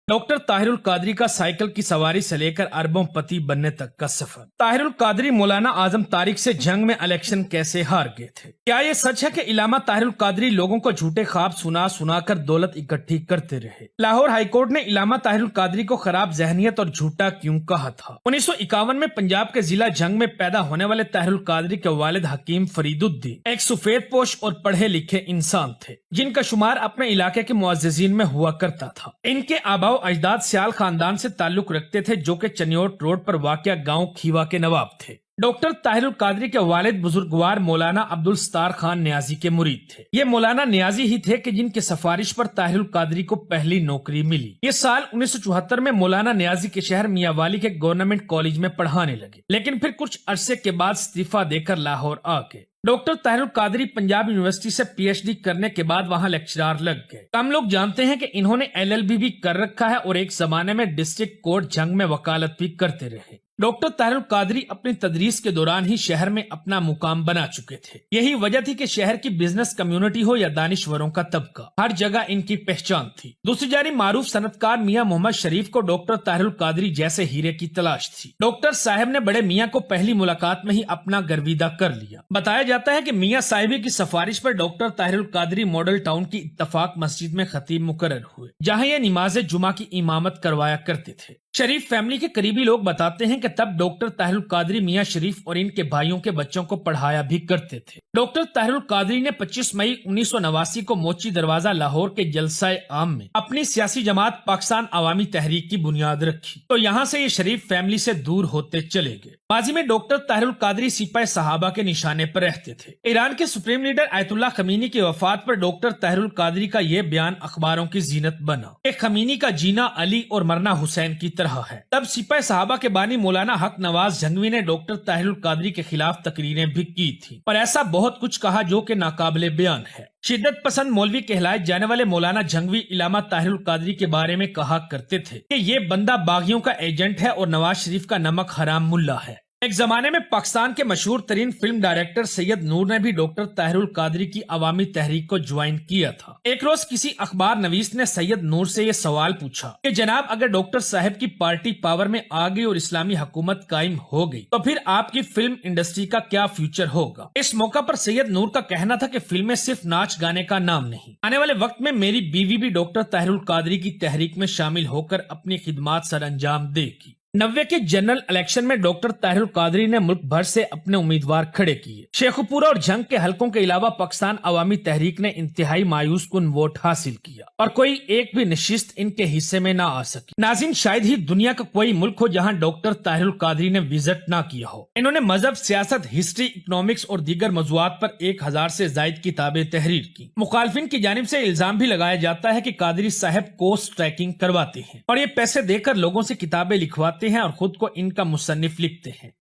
Doctor Tahirul Qadri का cycle की सवारी से लेकर अरबों पति बनने तक का सफर। ताहिरुल कादरी मौलाना आजम तारिक से जंग में इलेक्शन कैसे हार गए थे? क्या ये सच है कि इलामा ताहिरुल कादरी लोगों को झूठे ख्वाब सुना कर दौलत इकट्ठी करते रहे? लाहौर हाईकोर्ट ने इलामा ताहिरुल कादरी को खराब जहनियत और झूठा क्यों कहा था? 1951 में पंजाब के जिला जंग में पैदा होने वाले ताहिरुल कादरी के वालिद हकीम फरीदुद्दीन एक सफेद पोश और पढ़े लिखे इंसान थे, जिनका शुमार अपने इलाके के मुअज्जिजीन में हुआ करता था। इनके आबाओ अजदाद सियाल खानदान से ताल्लुक रखते थे, जो कि चनियोट रोड पर वाक़या गांव खीवा के नवाब थे। डॉक्टर ताहिरुल कादरी के वालिद बुजुर्गवार मौलाना अब्दुल सत्तार खान नियाजी के मुरीद थे। ये मौलाना नियाजी ही थे कि जिनकी सिफारिश पर ताहिरुल कादरी को पहली नौकरी मिली। ये साल 1974 में मौलाना नियाजी के शहर मियावाली के गवर्नमेंट कॉलेज में पढ़ाने लगे, लेकिन फिर कुछ अरसे के बाद इस्तीफा देकर लाहौर आ गए। डॉक्टर ताहिरुल कादरी पंजाब यूनिवर्सिटी से पीएचडी करने के बाद वहां लेक्चरर लग गए। कम लोग जानते हैं कि इन्होंने एलएलबी भी कर रखा है और एक जमाने में डिस्ट्रिक्ट कोर्ट जंग में वकालत भी करते रहे। डॉक्टर ताहिरुल कादरी अपनी तदरीस के दौरान ही शहर में अपना मुकाम बना चुके थे। यही वजह थी कि शहर की बिजनेस कम्युनिटी हो या दानिश्वरों का तबका, हर जगह इनकी पहचान थी। दूसरी जानी मारूफ सनतकार मियां मोहम्मद शरीफ को डॉक्टर ताहिरुल कादरी जैसे हीरे की तलाश थी। डॉक्टर साहब ने बड़े मियां को पहली मुलाकात में ही अपना गर्विदा कर लिया। बताया जाता है कि मियां साहिबी की सिफारिश पर doctor Tahirul Qadri model town की इत्तफाक मस्जिद में खतीब मुकर्रर हुए, जहां ये नमाज जुमा की इमामत करवाया करते थे। शरीफ फैमिली के करीबी लोग बताते हैं कि तब डॉक्टर ताहिरुल कादरी मियां शरीफ और इनके भाइयों के बच्चों को पढ़ाया भी करते थे। डॉक्टर ताहिरुल कादरी ने 25 मई 1989 को मोची दरवाजा लाहौर के जलसाए आम में अपनी सियासी जमात पाकिस्तान अवामी तहरीक की बुनियाद रखी, तो यहाँ से ये शरीफ फैमिली से दूर होते चले गए। माजी में डॉक्टर ताहिरुल कादरी सिपाही सहाबा के निशाने पर रहते थे। ईरान के सुप्रीम लीडर आयतुल्लाह खमीनी की वफात पर डॉक्टर ताहिरुल कादरी का ये बयान अखबारों की जीनत बना कि खमीनी का जीना अली और मरना हुसैन की तरह है। तब सिपाही सहाबा के बानी मौलाना हक नवाज जंगवी ने डॉक्टर ताहिरुल कादरी के खिलाफ तकरीरें भी की थी, पर ऐसा बहुत कुछ कहा जो कि नाकाबिले बयान है। शिद्दत पसंद मौलवी कहलाए जाने वाले मौलाना जंगवी इलामा ताहिरुल कादरी के बारे में कहा करते थे कि ये बंदा बागियों का एजेंट है और नवाज शरीफ का नमक हराम मुल्ला है। एक जमाने में पाकिस्तान के मशहूर तरीन फिल्म डायरेक्टर सैयद नूर ने भी डॉक्टर ताहिरुल कादरी की अवामी तहरीक को ज्वाइन किया था। एक रोज किसी अखबार नवीस ने सैयद नूर से ये सवाल पूछा कि जनाब, अगर डॉक्टर साहब की पार्टी पावर में आ गई और इस्लामी हुकूमत कायम हो गई तो फिर आपकी फिल्म इंडस्ट्री का क्या फ्यूचर होगा? इस मौका पर सैयद नूर का कहना था कि फिल्में सिर्फ नाच गाने का नाम नहीं, आने वाले वक्त में मेरी बीवी भी डॉक्टर ताहिरुल कादरी की तहरीक में शामिल होकर अपनी खिदमात सर अंजाम देगी। 90 के जनरल इलेक्शन में डॉक्टर ताहिरुल कादरी ने मुल्क भर से अपने उम्मीदवार खड़े किए। शेखुपुरा और जंग के हलकों के अलावा पाकिस्तान अवामी तहरीक ने इंतहाई मायूस कुन वोट हासिल किया और कोई एक भी नशिस्त इनके हिस्से में ना आ सकी। नाज़रीन, शायद ही दुनिया का कोई मुल्क हो जहां डॉक्टर ताहिरुल कादरी ने विजिट ना किया हो। इन्होंने मजहब, सियासत, हिस्ट्री, इकोनॉमिक्स और दीगर मौज़ूआत पर 1000 से जायद किताबें तहरीर की। मुखालफिन की जानिब से इल्जाम भी लगाया जाता है कि कादरी साहब कोस्ट ट्रैकिंग करवाते हैं और ये पैसे देकर लोगों से किताबें लिखवाते हैं और खुद को इनका मुसन्निफ लिखते हैं।